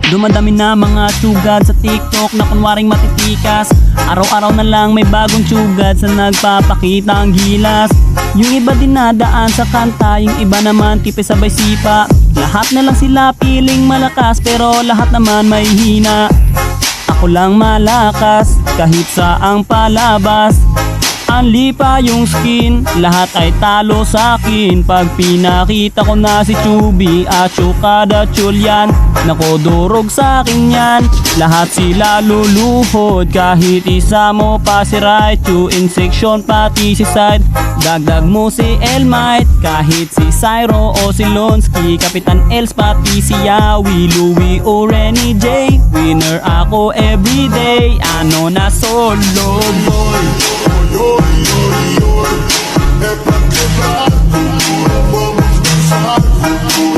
Dumadami na mga tsugad sa TikTok na kunwaring matitikas. Araw-araw na lang may bagong tsugad sa nagpapakita ang gilas. Yung iba dinadaan sa kanta, yung iba naman tipe sabay sipa. Lahat na lang sila piling malakas pero lahat naman may hina. Ako lang malakas kahit saang palabas. Anli pa yung skin, lahat ay talo sa akin. Pag pinakita ko na si Chubby at Chukada Chulyan, nako durog sa akin yan. Lahat sila luluhod, kahit isa mo pa si Raichu. In section pati si Side, dagdag mo si Elmite. Kahit si Cyro o si Lonsky, Kapitan Els pati si Yawi, Louie o Renny J. Winner ako everyday, ano na solo boy. É pra quebrar tudo, vamos dançar.